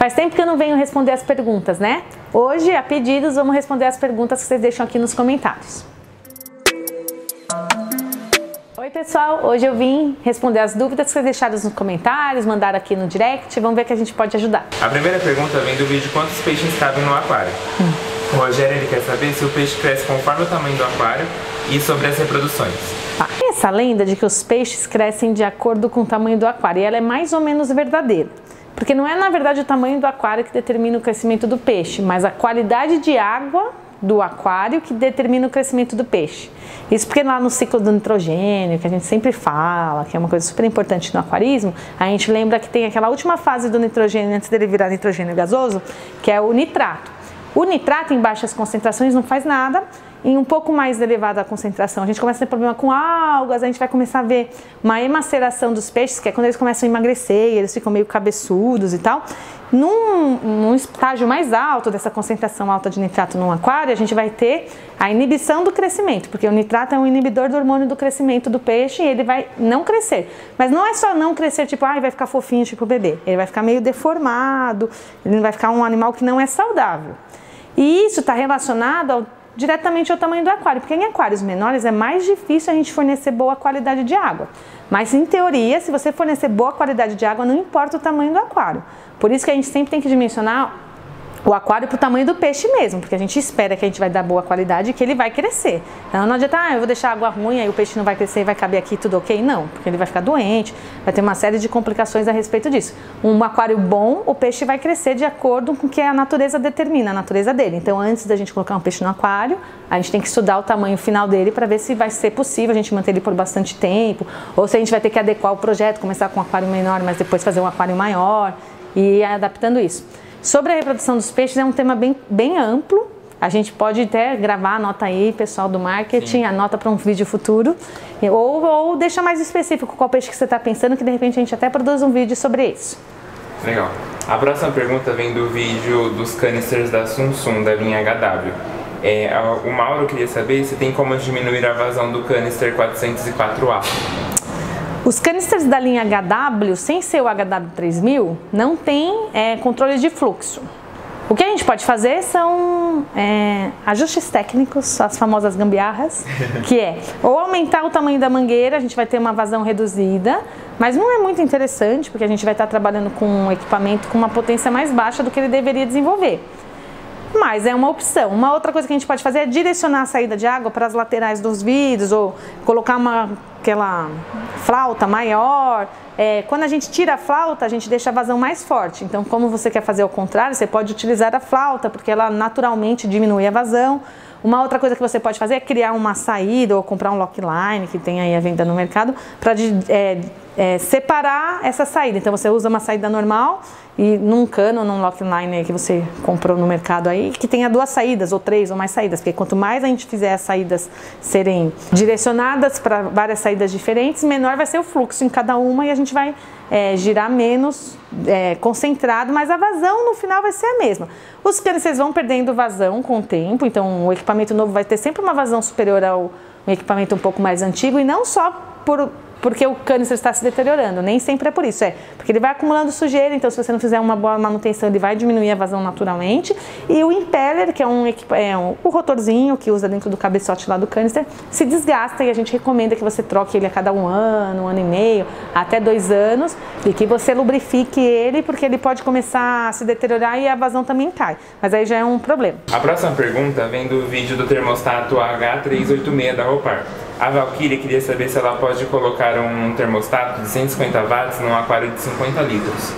Faz tempo que eu não venho responder as perguntas, né? Hoje, a pedidos, vamos responder as perguntas que vocês deixam aqui nos comentários. Oi pessoal, hoje eu vim responder as dúvidas que vocês deixaram nos comentários, mandaram aqui no direct, vamos ver o que a gente pode ajudar. A primeira pergunta vem do vídeo quantos peixes cabem no aquário. O Rogério ele quer saber se o peixe cresce conforme o tamanho do aquário e sobre as reproduções. Essa lenda de que os peixes crescem de acordo com o tamanho do aquário, ela é mais ou menos verdadeira. Porque não é na verdade o tamanho do aquário que determina o crescimento do peixe, mas a qualidade de água do aquário que determina o crescimento do peixe. Isso porque lá no ciclo do nitrogênio, que a gente sempre fala, que é uma coisa super importante no aquarismo, a gente lembra que tem aquela última fase do nitrogênio antes dele virar nitrogênio gasoso, que é o nitrato. O nitrato em baixas concentrações não faz nada, em um pouco mais elevada a concentração a gente começa a ter problema com algas, a gente vai começar a ver uma emaceração dos peixes, que é quando eles começam a emagrecer, eles ficam meio cabeçudos e tal. Num estágio mais alto dessa concentração alta de nitrato no aquário, a gente vai ter a inibição do crescimento, porque o nitrato é um inibidor do hormônio do crescimento do peixe e ele vai não crescer. Mas não é só não crescer, tipo, vai ficar fofinho, tipo bebê. Ele vai ficar meio deformado, ele vai ficar um animal que não é saudável. E isso está relacionado diretamente ao tamanho do aquário, porque em aquários menores é mais difícil a gente fornecer boa qualidade de água. Mas em teoria, se você fornecer boa qualidade de água, não importa o tamanho do aquário. Por isso que a gente sempre tem que dimensionar o aquário para o tamanho do peixe mesmo, porque a gente espera que a gente vai dar boa qualidade e que ele vai crescer. Então não adianta, eu vou deixar água ruim, aí o peixe não vai crescer e vai caber aqui tudo ok. Não, porque ele vai ficar doente, vai ter uma série de complicações a respeito disso. Um aquário bom, o peixe vai crescer de acordo com o que a natureza determina, a natureza dele. Então antes da gente colocar um peixe no aquário, a gente tem que estudar o tamanho final dele para ver se vai ser possível a gente manter ele por bastante tempo, ou se a gente vai ter que adequar o projeto, começar com um aquário menor, mas depois fazer um aquário maior e ir adaptando isso. Sobre a reprodução dos peixes é um tema bem amplo, a gente pode até gravar, anota aí, pessoal do marketing, sim, anota para um vídeo futuro, ou deixa mais específico qual peixe que você está pensando, que de repente a gente até produz um vídeo sobre isso. Legal. A próxima pergunta vem do vídeo dos canisters da Samsung, da linha HW. O Mauro queria saber se tem como diminuir a vazão do canister 404A. Os canisters da linha HW, sem ser o HW3000, não tem controle de fluxo. O que a gente pode fazer são ajustes técnicos, as famosas gambiarras, que ou aumentar o tamanho da mangueira, a gente vai ter uma vazão reduzida, mas não é muito interessante, porque a gente vai estar trabalhando com um equipamento com uma potência mais baixa do que ele deveria desenvolver. Mas é uma opção. Uma outra coisa que a gente pode fazer é direcionar a saída de água para as laterais dos vidros ou colocar aquela flauta maior. Quando a gente tira a flauta, a gente deixa a vazão mais forte. Então, como você quer fazer ao contrário, você pode utilizar a flauta, porque ela naturalmente diminui a vazão. Uma outra coisa que você pode fazer é criar uma saída ou comprar um lock line, que tem aí a venda no mercado, para separar essa saída. Então você usa uma saída normal e num cano, num lock line que você comprou no mercado aí, que tenha duas saídas ou três ou mais saídas, porque quanto mais a gente fizer as saídas serem direcionadas para várias saídas diferentes, menor vai ser o fluxo em cada uma e a gente vai girar menos concentrado, mas a vazão no final vai ser a mesma. Os canisters vão perdendo vazão com o tempo, então o equipamento novo vai ter sempre uma vazão superior ao equipamento um pouco mais antigo, e não só porque o canister está se deteriorando, nem sempre é por isso, porque ele vai acumulando sujeira, então se você não fizer uma boa manutenção ele vai diminuir a vazão naturalmente, e o impeller, que é o rotorzinho que usa dentro do cabeçote lá do canister, se desgasta e a gente recomenda que você troque ele a cada um ano e meio, até 2 anos, e que você lubrifique ele, porque ele pode começar a se deteriorar e a vazão também cai, mas aí já é um problema. A próxima pergunta vem do vídeo do termostato H386 da Ropar. A Valkyria queria saber se ela pode colocar um termostato de 150 watts num aquário de 50 litros.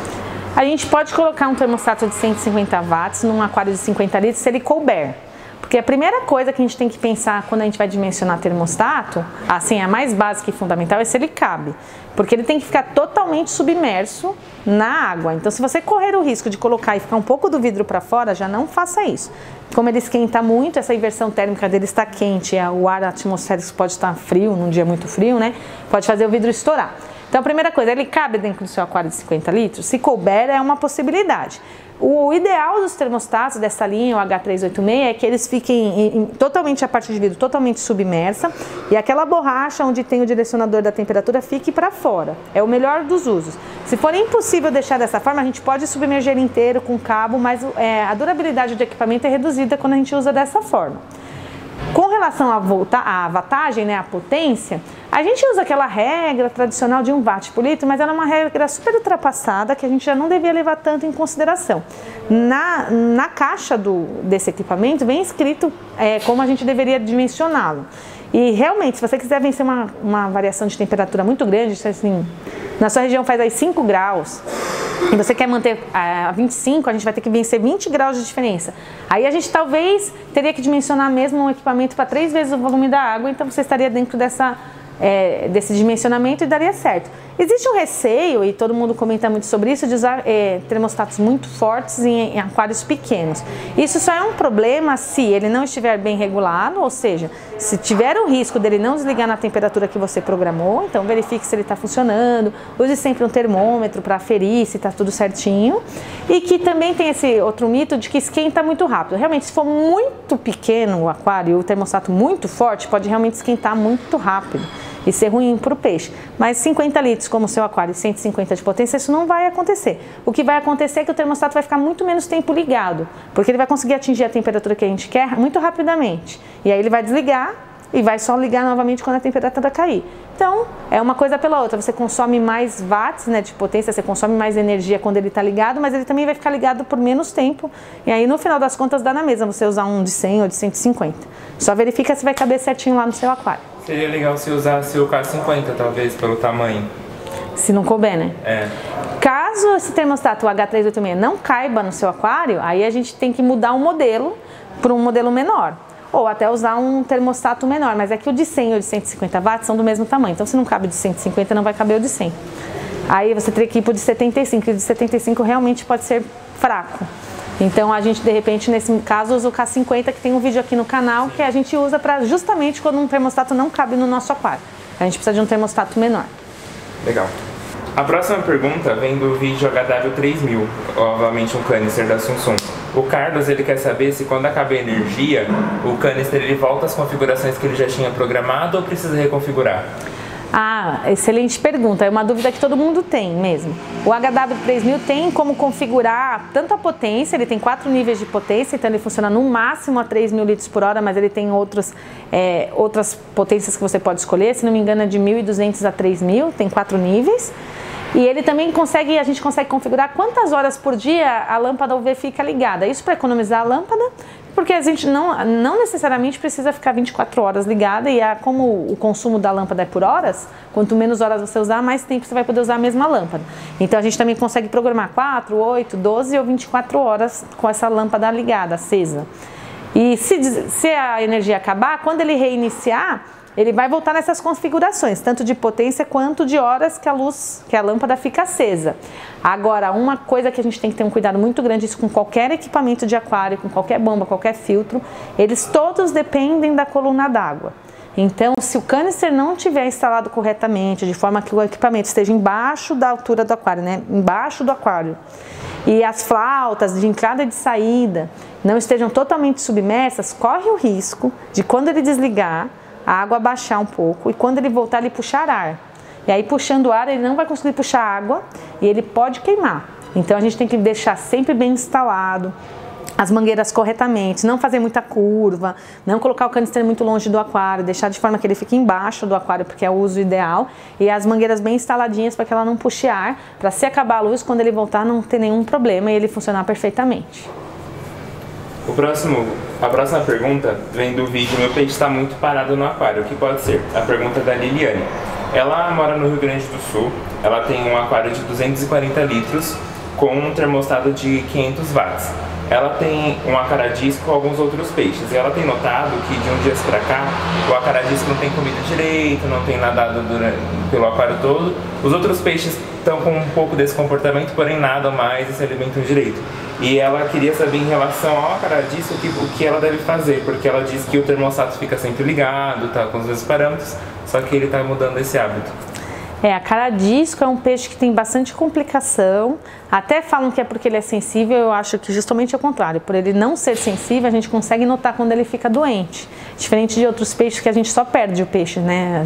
A gente pode colocar um termostato de 150 watts num aquário de 50 litros se ele couber. Porque a primeira coisa que a gente tem que pensar quando a gente vai dimensionar termostato, assim, a mais básica e fundamental, é se ele cabe. Porque ele tem que ficar totalmente submerso na água. Então, se você correr o risco de colocar e ficar um pouco do vidro para fora, já não faça isso. Como ele esquenta muito, essa inversão térmica dele está quente, o ar atmosférico pode estar frio, num dia muito frio, né? Pode fazer o vidro estourar. Então a primeira coisa, ele cabe dentro do seu aquário de 50 litros? Se couber, é uma possibilidade. O ideal dos termostatos dessa linha, o H386, é que eles fiquem totalmente a parte de vidro totalmente submersa e aquela borracha onde tem o direcionador da temperatura fique para fora. É o melhor dos usos. Se for impossível deixar dessa forma, a gente pode submergir ele inteiro com cabo, mas a durabilidade do equipamento é reduzida quando a gente usa dessa forma. Com relação à wattagem, né, a potência, a gente usa aquela regra tradicional de 1 watt por litro, mas ela é uma regra super ultrapassada que a gente já não devia levar tanto em consideração. Na caixa desse equipamento vem escrito como a gente deveria dimensioná-lo. E realmente, se você quiser vencer uma variação de temperatura muito grande, assim, na sua região faz aí 5 graus, e você quer manter a 25, a gente vai ter que vencer 20 graus de diferença. Aí a gente talvez teria que dimensionar mesmo um equipamento para 3 vezes o volume da água, então você estaria dentro desse dimensionamento e daria certo. Existe um receio, e todo mundo comenta muito sobre isso, de usar termostatos muito fortes em aquários pequenos. Isso só é um problema se ele não estiver bem regulado, ou seja, se tiver o risco dele não desligar na temperatura que você programou, então verifique se ele está funcionando, use sempre um termômetro para aferir se está tudo certinho. E que também tem esse outro mito de que esquenta muito rápido. Realmente, se for muito pequeno o aquário, o termostato muito forte, pode realmente esquentar muito rápido e ser ruim para o peixe. Mas 50 litros, como o seu aquário, 150 de potência, isso não vai acontecer. O que vai acontecer é que o termostato vai ficar muito menos tempo ligado, porque ele vai conseguir atingir a temperatura que a gente quer muito rapidamente. E aí ele vai desligar e vai só ligar novamente quando a temperatura cair. Então, é uma coisa pela outra. Você consome mais watts, né, de potência, você consome mais energia quando ele está ligado, mas ele também vai ficar ligado por menos tempo. E aí, no final das contas, dá na mesma você usar um de 100 ou de 150. Só verifica se vai caber certinho lá no seu aquário. Seria legal se usasse o K50, talvez, pelo tamanho. Se não couber, né? É. Caso esse termostato, o H386, não caiba no seu aquário, aí a gente tem que mudar o modelo para um modelo menor. Ou até usar um termostato menor, mas é que o de 100 ou de 150 watts são do mesmo tamanho. Então, se não cabe o de 150, não vai caber o de 100. Aí você teria que ir para o de 75, e o de 75 realmente pode ser fraco. Então a gente, de repente, nesse caso, usa o K50, que tem um vídeo aqui no canal, que a gente usa para justamente quando um termostato não cabe no nosso aquário. A gente precisa de um termostato menor. Legal. A próxima pergunta vem do vídeo HW3000, obviamente um canister da Samsung. O Carlos, ele quer saber se quando acabar a energia, o canister ele volta às configurações que ele já tinha programado ou precisa reconfigurar? Ah, excelente pergunta, é uma dúvida que todo mundo tem mesmo. O HW3000 tem como configurar tanto a potência, ele tem 4 níveis de potência, então ele funciona no máximo a 3.000 litros por hora, mas ele tem outras potências que você pode escolher, se não me engano é de 1.200 a 3.000, tem 4 níveis. E ele também a gente consegue configurar quantas horas por dia a lâmpada UV fica ligada. Isso para economizar a lâmpada, porque a gente não necessariamente precisa ficar 24 horas ligada e como o consumo da lâmpada é por horas, quanto menos horas você usar, mais tempo você vai poder usar a mesma lâmpada. Então a gente também consegue programar 4, 8, 12 ou 24 horas com essa lâmpada ligada, acesa. E se a energia acabar, quando ele reiniciar, ele vai voltar nessas configurações, tanto de potência quanto de horas que a lâmpada fica acesa. Agora, uma coisa que a gente tem que ter um cuidado muito grande, isso com qualquer equipamento de aquário, com qualquer bomba, qualquer filtro, eles todos dependem da coluna d'água. Então, se o canister não estiver instalado corretamente, de forma que o equipamento esteja embaixo da altura do aquário, né? Embaixo do aquário, e as flautas de entrada e de saída não estejam totalmente submersas, corre o risco de, quando ele desligar, a água baixar um pouco e quando ele voltar, ele puxar ar. E aí, puxando ar, ele não vai conseguir puxar água e ele pode queimar. Então, a gente tem que deixar sempre bem instalado, as mangueiras corretamente, não fazer muita curva, não colocar o canister muito longe do aquário, deixar de forma que ele fique embaixo do aquário, porque é o uso ideal, e as mangueiras bem instaladinhas para que ela não puxe ar, para se acabar a luz, quando ele voltar não ter nenhum problema e ele funcionar perfeitamente. A próxima pergunta vem do vídeo Meu peixe está muito parado no aquário, o que pode ser? A pergunta é da Liliane. Ela mora no Rio Grande do Sul, ela tem um aquário de 240 litros com um termostato de 500 watts. Ela tem um acaradisco com alguns outros peixes e ela tem notado que de uns dias pra cá o acaradisco não tem comido direito, não tem nadado pelo aquário todo. Os outros peixes estão com um pouco desse comportamento, porém nadam mais e se alimentam direito. E ela queria saber em relação ao acaradisco o que ela deve fazer, porque ela diz que o termostato fica sempre ligado, tá com os mesmos parâmetros, só que ele está mudando esse hábito. A caradisco é um peixe que tem bastante complicação, até falam que é porque ele é sensível, eu acho que justamente é o contrário, por ele não ser sensível a gente consegue notar quando ele fica doente, diferente de outros peixes que a gente só perde o peixe, né,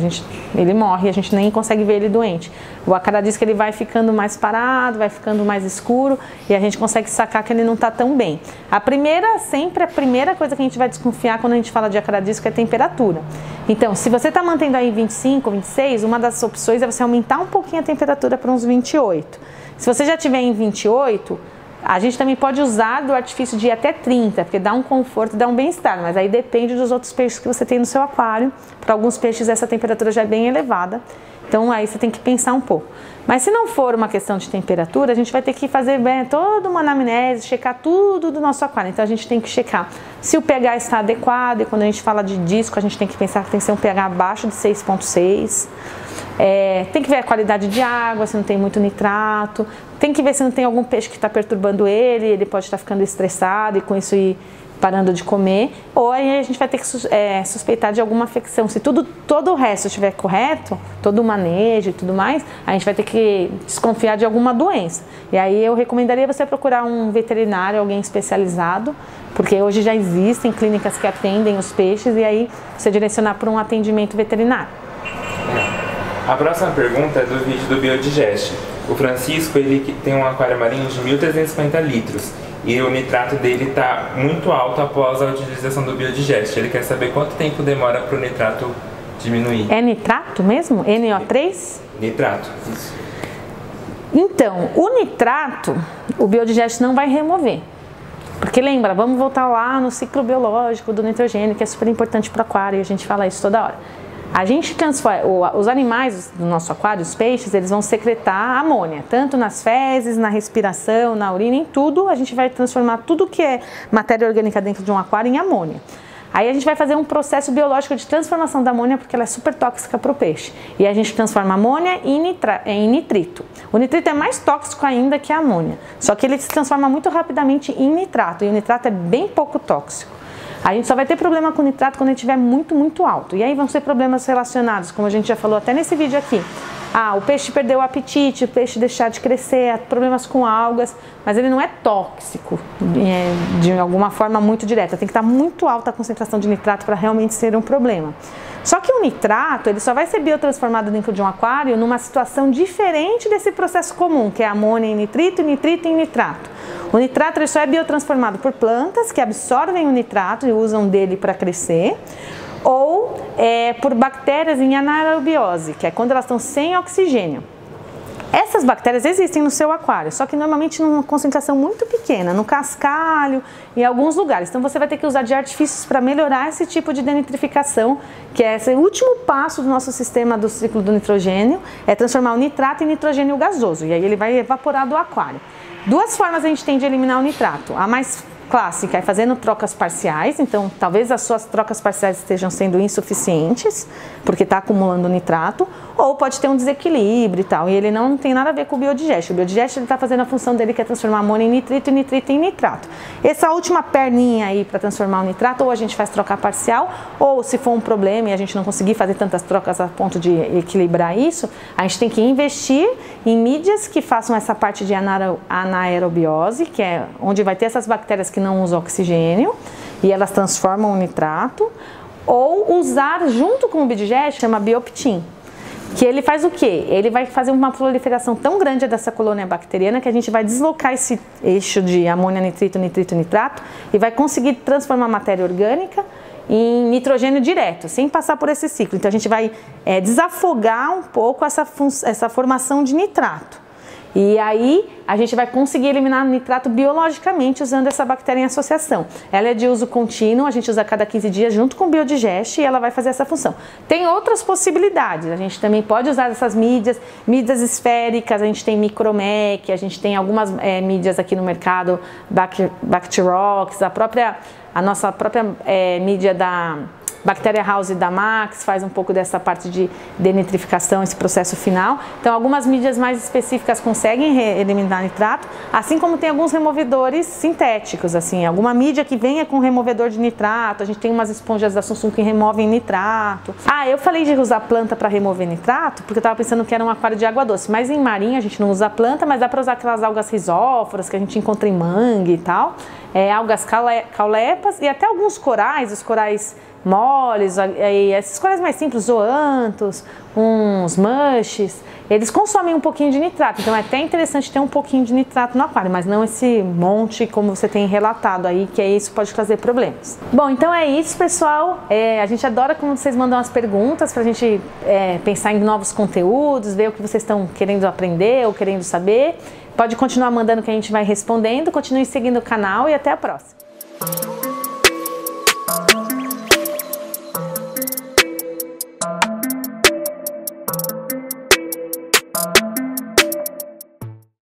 ele morre e a gente nem consegue ver ele doente. O acaradisco ele vai ficando mais parado, vai ficando mais escuro e a gente consegue sacar que ele não está tão bem. Sempre a primeira coisa que a gente vai desconfiar quando a gente fala de acaradisco é a temperatura. Então, se você está mantendo aí 25, 26, uma das opções é você aumentar um pouquinho a temperatura para uns 28. Se você já tiver em 28, a gente também pode usar do artifício de ir até 30, porque dá um conforto, dá um bem-estar, mas aí depende dos outros peixes que você tem no seu aquário. Para alguns peixes essa temperatura já é bem elevada, então aí você tem que pensar um pouco. Mas se não for uma questão de temperatura, a gente vai ter que fazer toda uma anamnese, checar tudo do nosso aquário. Então a gente tem que checar se o pH está adequado, e quando a gente fala de disco, a gente tem que pensar que tem que ser um pH abaixo de 6,6. Tem que ver a qualidade de água, se não tem muito nitrato, tem que ver se não tem algum peixe que está perturbando ele pode estar ficando estressado e com isso ir parando de comer, ou aí a gente vai ter que suspeitar de alguma afecção. Se todo o resto estiver correto, todo o manejo e tudo mais, a gente vai ter que desconfiar de alguma doença. E aí eu recomendaria você procurar um veterinário, alguém especializado, porque hoje já existem clínicas que atendem os peixes e aí você direcionar para um atendimento veterinário. A próxima pergunta é do vídeo do Biodigest. O Francisco, ele tem um aquário marinho de 1.350 litros e o nitrato dele está muito alto após a utilização do Biodigest. Ele quer saber quanto tempo demora para o nitrato diminuir. É nitrato mesmo? NO3? Nitrato, isso. Então, o nitrato, o Biodigest não vai remover. Porque lembra, vamos voltar lá no ciclo biológico do nitrogênio, que é super importante para o aquário e a gente fala isso toda hora. A gente transforma, os animais do nosso aquário, os peixes, eles vão secretar amônia, tanto nas fezes, na respiração, na urina, em tudo, a gente vai transformar tudo que é matéria orgânica dentro de um aquário em amônia. Aí a gente vai fazer um processo biológico de transformação da amônia, porque ela é super tóxica para o peixe. E a gente transforma a amônia em nitrito. O nitrito é mais tóxico ainda que a amônia, só que ele se transforma muito rapidamente em nitrato, e o nitrato é bem pouco tóxico. A gente só vai ter problema com nitrato quando ele estiver muito, muito alto. E aí vão ser problemas relacionados, como a gente já falou até nesse vídeo aqui. O peixe perdeu o apetite, o peixe deixar de crescer, problemas com algas, mas ele não é tóxico de alguma forma muito direta. Tem que estar muito alta a concentração de nitrato para realmente ser um problema. Só que o nitrato, ele só vai ser biotransformado dentro de um aquário numa situação diferente desse processo comum, que é amônia em nitrito e nitrito em nitrato. O nitrato ele só é biotransformado por plantas que absorvem o nitrato e usam dele para crescer, ou por bactérias em anaerobiose, que é quando elas estão sem oxigênio. Essas bactérias existem no seu aquário, só que normalmente numa concentração muito pequena, no cascalho, em alguns lugares. Então você vai ter que usar de artifícios para melhorar esse tipo de denitrificação, que é esse último passo do nosso sistema do ciclo do nitrogênio, é transformar o nitrato em nitrogênio gasoso, e aí ele vai evaporar do aquário. Duas formas a gente tem de eliminar o nitrato. A mais clássica é fazendo trocas parciais, então talvez as suas trocas parciais estejam sendo insuficientes, porque está acumulando nitrato, ou pode ter um desequilíbrio e tal, e ele não tem nada a ver com o Biodigest. O Biodigest está fazendo a função dele, que é transformar amônia em nitrito e nitrito em nitrato. Essa última perninha aí para transformar o nitrato, ou a gente faz troca parcial, ou se for um problema e a gente não conseguir fazer tantas trocas a ponto de equilibrar isso, a gente tem que investir em mídias que façam essa parte de anaerobiose, que é onde vai ter essas bactérias que não usam oxigênio e elas transformam o nitrato, ou usar junto com o Biodigest, chama Bioptin, que ele faz o quê? Ele vai fazer uma proliferação tão grande dessa colônia bacteriana que a gente vai deslocar esse eixo de amônia, nitrito, nitrito, nitrato e vai conseguir transformar a matéria orgânica em nitrogênio direto, sem passar por esse ciclo. Então a gente vai desafogar um pouco essa formação de nitrato. E aí a gente vai conseguir eliminar o nitrato biologicamente usando essa bactéria em associação. Ela é de uso contínuo, a gente usa a cada 15 dias junto com o Biodigest e ela vai fazer essa função. Tem outras possibilidades, a gente também pode usar essas mídias esféricas, a gente tem Micromec, a gente tem algumas mídias aqui no mercado, Bacterox, a nossa própria mídia Bacteria House da Max faz um pouco dessa parte de denitrificação, esse processo final. Então, algumas mídias mais específicas conseguem eliminar nitrato, assim como tem alguns removedores sintéticos, assim, alguma mídia que venha com removedor de nitrato. A gente tem umas esponjas da Samsung que removem nitrato. Ah, eu falei de usar planta para remover nitrato, porque eu estava pensando que era um aquário de água doce, mas em marinha a gente não usa planta, mas dá para usar aquelas algas risóforas que a gente encontra em mangue e tal, algas caulepas e até alguns corais, os corais moles, esses corais mais simples, zoantos, uns mushes, eles consomem um pouquinho de nitrato, então é até interessante ter um pouquinho de nitrato no aquário, mas não esse monte como você tem relatado aí, que isso pode trazer problemas. Bom, então é isso, pessoal. A gente adora quando vocês mandam as perguntas pra gente pensar em novos conteúdos, ver o que vocês estão querendo aprender ou querendo saber. Pode continuar mandando que a gente vai respondendo, continue seguindo o canal e até a próxima.